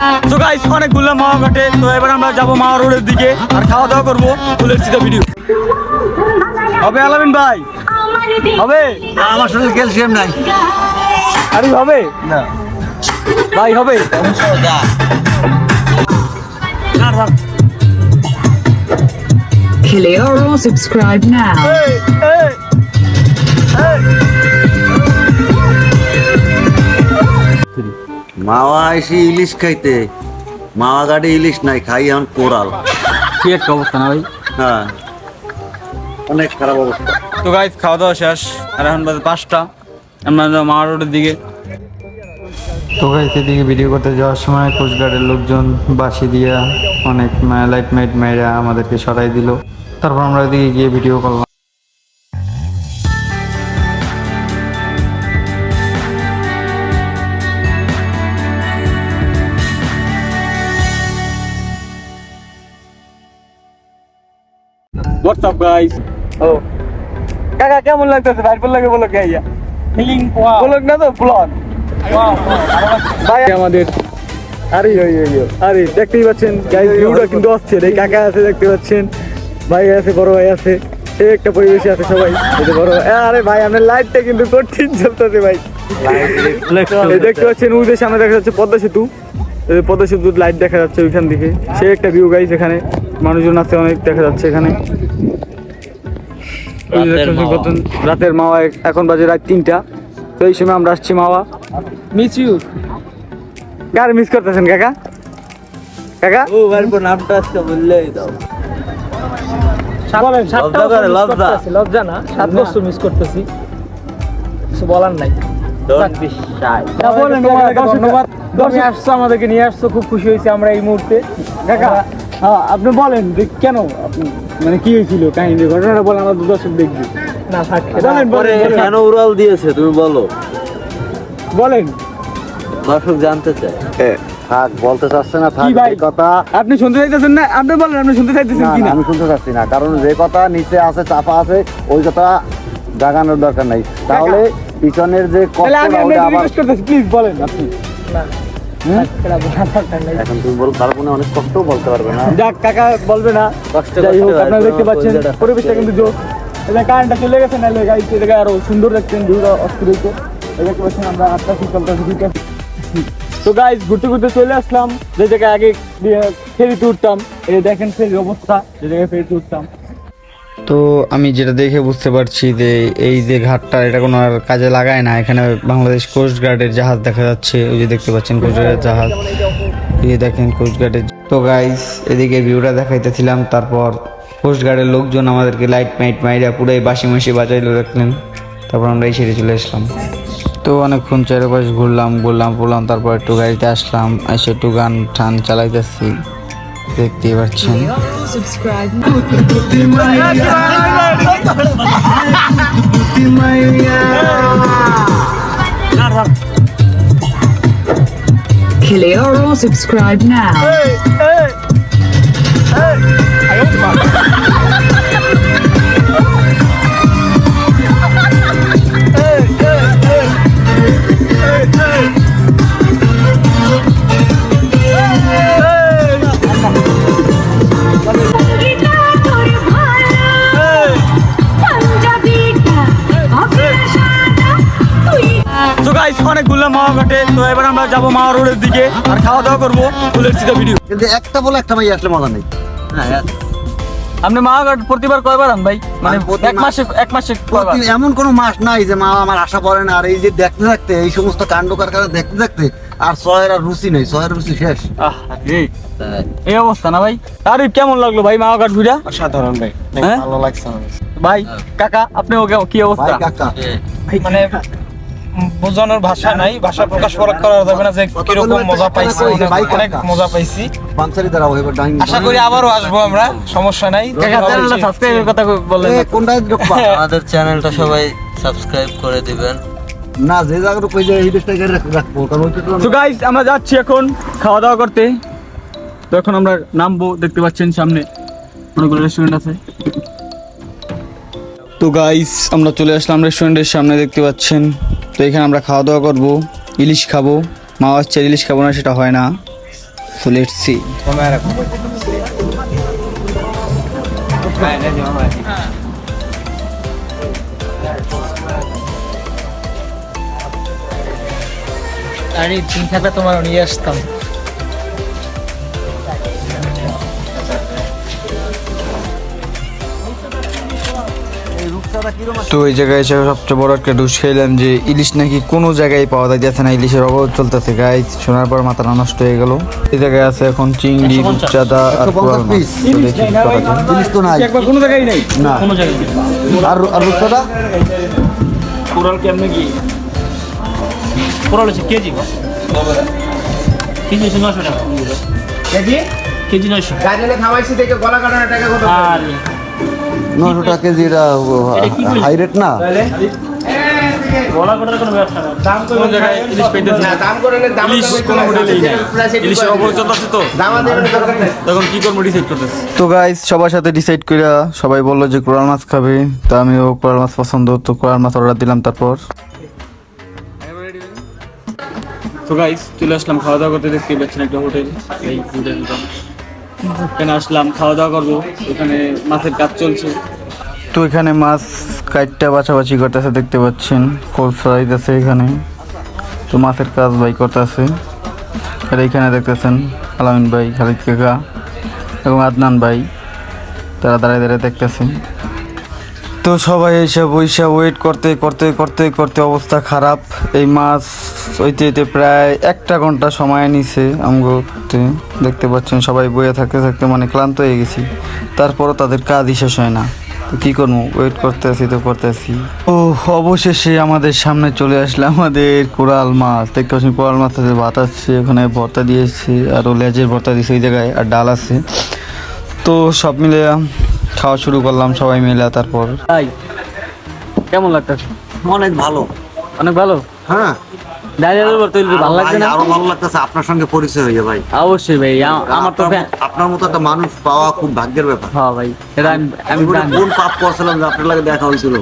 তো গাইস অনেক ঘুরলাম মাওয়া ঘাটে। তো এবার আমরা যাবো মাওয়া রোডের দিকে আর খাওয়া দাওয়া করবো। ফুলের সিধা ভিডিও হবে। আলামিন ভাই হবে? আমার সঙ্গে ক্যালসিয়াম নাই। আরে হবে না ভাই হবে। Play or subscribe now. মাওয়া এসে ইলিশ খাইতে, মাওয়া গাড়ি ইলিশ নাই, খাই এখন কোরাল। কি একটা অবস্থা না ভাই? হ্যাঁ অনেক খারাপ অবস্থা। তো গাইস খাওয়া দাওয়া শেষ আর এখন বাজে 5টা। আমরা মাওয়া রোডের দিকে। তো গাইস এদিকে ভিডিও করতে যাওয়ার সময় কোস্টগার্ডের লোকজন বাঁশি দিয়া অনেক লাইট মাইট মেয়েরা আমাদেরকে সরাই দিল। তারপর আমরা ওদিকে গিয়ে ভিডিও করলাম। What's up guys? ও কাকা কেমন লাগতেছে? ভাই বল লাগে বলো কে আইয়া ফিলিং বলক না তো ব্লগ ভাই আমাদের। আরে আরে দেখতেই পাচ্ছেন গাইস ভিউটা কিন্তু অস্থির। এই কাকা আছে দেখতে পাচ্ছেন, ভাই আছে, বড় ভাই আছে, এই একটা পরিবেশে আছে সবাই। এই যে বড় আরে ভাই আপনার লাইটটা কিন্তু কঠিন চলতেছে ভাই। এই দেখতে পাচ্ছেন ওই যে সামনে দেখা যাচ্ছে পদ্মা সেতু। এই পদ্মা সেতুর লাইট দেখা যাচ্ছে ওইখান থেকে। সে একটা ভিউ গাইস। এখানে মানুষজন আছে অনেক দেখা যাচ্ছে এখানে। রাতের মাওয়া এখন বাজে রাত 3টা। তো এই সময় আমরা আসছি মাওয়া। Miss you. কার মিস করতেছেন কাকা? কাকা ও ভাই নামটা আজকে বললেই দাও। বলেন, লজ্জা করে, লজ্জা। লজ্জা না, 7 বছর মিস করতেছি, কিছু বলার নাই। তা বলেন, ধন্যবাদ, তুমি আসছো, আমাদেরকে নিয়ে আসছো, খুব খুশি হয়েছি আমরা এই মুহূর্তে। কাকা হ্যাঁ আপনি বলেন যে কেন আপনি মানে কি হয়েছিল কাহিনী ঘটনাটা বলেন, আমরা দর্শক দেখবি। না থাক, বলেন পরে কেন উড়াল দিয়েছে তুমি বলো, বলেন। দর্শক জানতে চায়। থাক বলতে চাচ্ছে না, থাক কি ভাই? এই কথা আপনি শুনতে চাইতেছেন না? আপনি বলেন আপনি শুনতে চাইতেছেন না, কি না, না? আমি শুনতে চাচ্ছি না, কারণ যে কথা নিচে আছে, চাপা আছে, ওই কথা জাগানোর দরকার নাই। তাহলে পিছনের যে তাহলে আমি কষ্টটা ওটা আবার রিকোয়েস্ট করতেছি, প্লিজ বলেন আপনি। না, এটা বলার দরকার নাই। এখন তুমি বল, তার মনে অনেক কষ্টও বলতে পারবে না। যাক কাকা বলবে না। কষ্ট যাই হোক কষ্ট আপনারা হয়, দেখতে পাচ্ছেন কলজাটা পরিবেশটা কিন্তু জোর। এটা কারেন্টটা চলে গেছে না গাইস, এটাকে আরো সুন্দর দেখছেন, ভিউটা অস্থির হইতো। এই দেখতে পাচ্ছেন আমরা 8টা চলতেছি। তো গাইস ঘুরতে ঘুরতে চলে আসলাম যে জায়গায় আগে ফেরিতে উঠতাম। এই দেখেন ফেরির অবস্থা, যে জায়গায় ফেরিতে উঠতাম। তো আমি যেটা দেখে বুঝতে পারছি যে এই যে ঘাটটা এটা কোনো আর কাজে লাগায় না। এখানে বাংলাদেশ কোস্টগার্ডের জাহাজ দেখা যাচ্ছে, ওই যে দেখতে পাচ্ছেন কোস্টগার্ডের জাহাজ, এই যে দেখেন কোস্টগার্ডের। তো গাইস এদিকে ভিউটা দেখাইতেছিলাম, তারপর কোস্টগার্ডের লোকজন আমাদেরকে লাইট মাইট মাইরা পুরাই বাঁশি মাসি বাজাইলো দেখলেন। তারপর আমরা এই সেরে চলে আসলাম। তো অনেকক্ষণ চারপাশ ঘুরলাম, তারপর একটু গাড়িতে আসলাম, এসে একটু গান টান চালাইতেছি, দেখতেই পাচ্ছেন। Subscribe Play or subscribe now. তো গাইস অনেক ঘুরলাম মাওয়া ঘাটে। তো এবার আমরা যাবো মাওয়া রোডের দিকে আর খাওয়া দাওয়া করবো। ফুলের সিধা ভিডিও। কিন্তু একটা বলে একটা ভাই আসলে মজা নেই। হ্যাঁ, আপনি মাওয়া ঘাট প্রতিবার কয়বার আন ভাই? মানে আমি প্রতি এক মাসে কয়বার? এমন কোনো মাস নাই যে মা আমার আশা পড়ে না। আর এই যে দেখতে দেখতে এই সমস্ত কাণ্ড কারখানা দেখতে দেখতে আর সয়ের আর রুচি নেই, সয়ের রুচি শেষ। এই অবস্থা না ভাই? আরে কেমন লাগলো ভাই মাওয়া ঘাট ঘুরা? অসাধারণ ভাই, হ্যাঁ? ভালো লাগছে আমার। ভাই কাকা আপনি কি অবস্থা? ভাই কাকা মানে বোঝানোর ভাষা নাই, ভাষা প্রকাশ করা যাবে না যে কিরকম মজা পাইছি। অনেক মজা পাইছি, পাঞ্চারি দ্বারা এবার ডাইং আশা করি আবারও আসবো আমরা, সমস্যা নাই। কাকা চ্যানেলটা সাবস্ক্রাইবের কথা বলেন। কোনটা ঢুকবা আমাদের চ্যানেলটা সবাই সাবস্ক্রাইব করে দিবেন। না যে জায়গাটা কই যায় এই দেশটা রাখবো, কারণ ওইটা তো তো গাইস আমরা যাচ্ছি এখন খাওয়া দাওয়া করতে। তো এখন আমরা নামবো, দেখতে পাচ্ছেন সামনে অনেকগুলো রেস্টুরেন্ট আছে। তো গাইস আমরা চলে আসলাম রেস্টুরেন্টের সামনে, দেখতে পাচ্ছেন। তো এখানে আমরা খাওয়া দাওয়া করবো, ইলিশ খাবো। মাওয়া ইলিশ খাবো না সেটা হয় না, সো লেটস সি। আরে তিন থাকলে তোমার নিয়ে আসতাম। তো এই জায়গায় এসে সবচেয়ে বড় একটা ডুস খেলাম যে ইলিশ নাকি কোনো জায়গায় পাওয়া যাচ্ছে না, ইলিশের অভাব চলতেছে গাইস। শোনার পর মাথাটা নষ্ট হয়ে গেল। এই জায়গায় আছে এখন চিংড়ি, রূপচাঁদা আর কোরাল মাছ। তো দেখি কি করা যায়। জিনিস তো নাই একবার কোনো জায়গায় নেই। না কোনো জায়গায় নেই। আর রূপচাঁদা কোরাল কেমনে কি? কোরাল হচ্ছে কেজি গো। কেজি হচ্ছে 900 টাকা। কেজি 900। গাজলে খাওয়াইছি দেখে গলা কাটানো টাকা কত? আর 900 টাকা কেজি, এটা হাই রেট না? গলা কাটার কোনো ব্যবসা না। দাম তো কোন জায়গায় ইলিশ পাইতেছি না। দাম করে দাম ইলিশ কোনো হোটেলেই নাই। ইলিশের অভাব চলতেছে তো। দাম দেওয়ার দরকার নাই। তখন কি করব ডিসাইড করতেছি। তো গাইস সবার সাথে ডিসাইড কইরা সবাই বললো যে কোরাল মাছ খাবে, তো আমিও কোরাল মাছ পছন্দ, তো কোরাল মাছ অর্ডার দিলাম। তারপর তো গাইস চলে আসলাম খাওয়া দাওয়া করতে। দেখতে পাচ্ছেন একটা হোটেল, এই হোটেলটা। এখানে আসলাম খাওয়া দাওয়া করবো। এখানে মাছের কাজ চলছে। তো এখানে মাছ কাটটা বাছাবাছি করতেছে, দেখতে পাচ্ছেন ফুল সাইজ আছে এখানে। তো মাছের কাজ ভাই করতেছে। আর এইখানে দেখতেছেন আলামিন ভাই, খালিদ কাকা এবং আদনান ভাই, তারা দাঁড়িয়ে দাঁড়িয়ে দেখতেছেন। তো সবাই এইসব ওয়েট করতে করতে করতে করতে অবস্থা খারাপ। এই মাছ হইতে হইতে প্রায় 1 ঘন্টা সময় নিছে আমগোতে। দেখতে পাচ্ছেন সবাই বইয়ে থাকতে থাকতে মানে ক্লান্ত হয়ে গেছি। তারপরও তাদের কাজই শেষ হয় না। তো কী করবো, ওয়েট করতেছি তো করতেছি। ও অবশেষে আমাদের সামনে চলে আসলে আমাদের কোরাল মাছ। দেখতে পাচ্ছেন কোরাল মাছ আছে, ভাত আছে, ওখানে ভর্তা দিয়েছে, আরও লেজের ভর্তা দিয়েছে ওই জায়গায়, আর ডাল আছে। তো সব মিলে খাওয়া শুরু করলাম সবাই মিলে। তারপর ভাই কেমন লাগতেছে? অনেক ভালো। অনেক ভালো। হ্যাঁ ডালিয়ার ভর্তা ভালো লাগছে ভাই, না? আরো ভালো লাগতেছে আপনার সঙ্গে পরিচয় হয়ে ভাই। অবশ্যই ভাই, আমার তো আপনার মতো একটা মানুষ পাওয়া খুব ভাগ্যের ব্যাপার। হ্যাঁ ভাই, এটা আমি জীবনে কোন পাপ করছিলাম যে আপনার লাগে দেখা হয়েছিল?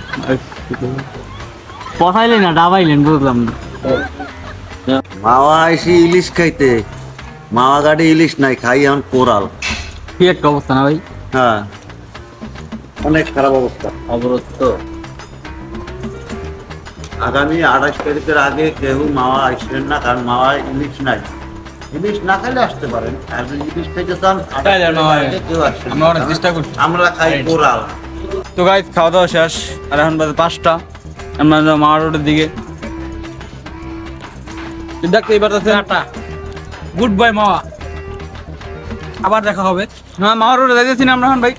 পথাইলেন না ডাবাইলেন বুঝলাম না। মাওয়া আইসি ইলিশ খাইতে, মাওয়া গাড়ি ইলিশ নাই, খাই এখন কোরাল। কি একটা অবস্থা না ভাই? হ্যাঁ অনেক খারাপ অবস্থা। অবরোধ তো। আগামী 28 তারিখের আগে কেউ মাওয়া আসবেন না, কারণ মাওয়ায় ইলিশ নাই। ইলিশ না খাইলে আসতে পারেন, আর যদি ইলিশ খাইতে চান 28 তারিখের আগে কেউ আসবেন না। আমরা অনেক চেষ্টা করছি। আমরা খাই কোরাল। তো গাইস খাওয়া দাওয়া শেষ, আর এখন বাজে 5টা। আমরা মাওয়া রোডের দিকে দেখতেই পারতেছেন। গুড বাই মাওয়া। আবার দেখা হবে। হ্যাঁ মাওয়া রোডে যাইতেছি না আমরা এখন ভাই।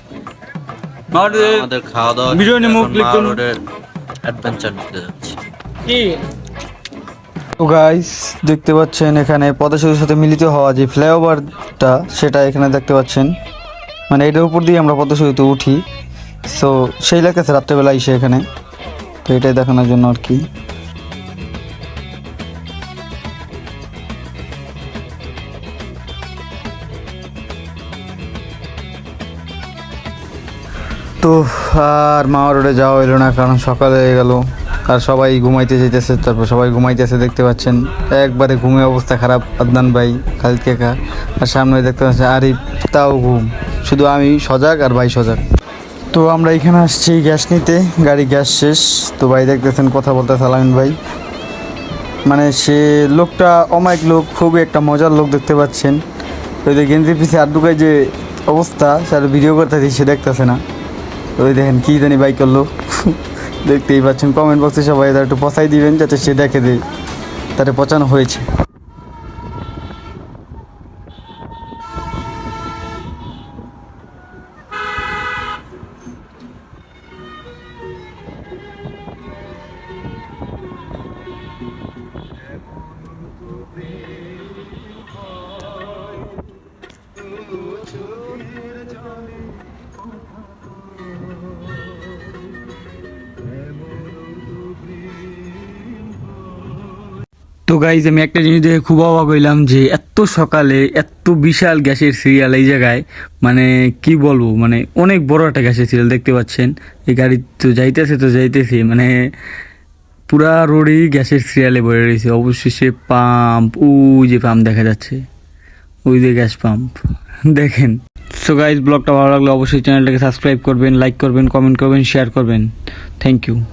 মাওয়া রোডে আমাদের খাওয়া দাওয়া ভিডিও নিয়ে মুখ ক্লিক করুন। অ্যাডভেঞ্চার নিতে যাচ্ছি। কি তো গাইস দেখতে পাচ্ছেন এখানে পদ্মা সেতুর সাথে মিলিত হওয়া যে ফ্লাইওভারটা, সেটা এখানে দেখতে পাচ্ছেন। মানে এটার উপর দিয়ে আমরা পদ্মা সেতুতে উঠি। সো সেই লাগতেছে রাত্রেবেলা এসে এখানে। তো এটাই দেখানোর জন্য আর কি। তো আর মাওয়া রোডে যাওয়া হইলো না, কারণ সকালে হয়ে গেল আর সবাই ঘুমাইতে যেতেছে। তারপর সবাই ঘুমাইতেছে, দেখতে পাচ্ছেন একবারে ঘুমে অবস্থা খারাপ। আদনান ভাই, খালিদ কাকা, আর সামনে দেখতে পাচ্ছেন আরিফ, তাও ঘুম। শুধু আমি সজাগ আর ভাই সজাগ। তো আমরা এখানে আসছি গ্যাস নিতে, গাড়ি গ্যাস শেষ। তো ভাই দেখতেছেন কথা বলতে সালামিন ভাই, মানে সে লোকটা অমায়িক লোক, খুবই একটা মজার লোক দেখতে পাচ্ছেন। ওই যে গেঞ্জির পিছিয়ে আর ঢুকায় যে অবস্থা, সে ভিডিও করতে সে দেখতেছে না। ওই দেখেন কি জানি বাইক করলো। দেখতেই পাচ্ছেন। কমেন্ট বক্সে সবাই তার একটু পচাই দিবেন যাতে সে দেখে দেয় তাতে পচানো হয়েছে। তো গাইজ আমি একটা জিনিস দেখে খুব অবাক হইলাম যে এত সকালে এত বিশাল গ্যাসের সিরিয়াল এই জায়গায়, মানে কি বলবো, মানে অনেক বড় একটা গ্যাসের সিরিয়াল দেখতে পাচ্ছেন। এই গাড়ি তো যাইতেছে মানে পুরা রোডেই গ্যাসের সিরিয়ালে ভরে রয়েছে। অবশ্যই সে পাম্প, যে পাম্প দেখা যাচ্ছে, ওই যে গ্যাস পাম্প দেখেন। সো গাইজ ব্লগটা ভালো লাগলে অবশ্যই চ্যানেলটাকে সাবস্ক্রাইব করবেন, লাইক করবেন, কমেন্ট করবেন, শেয়ার করবেন। Thank you.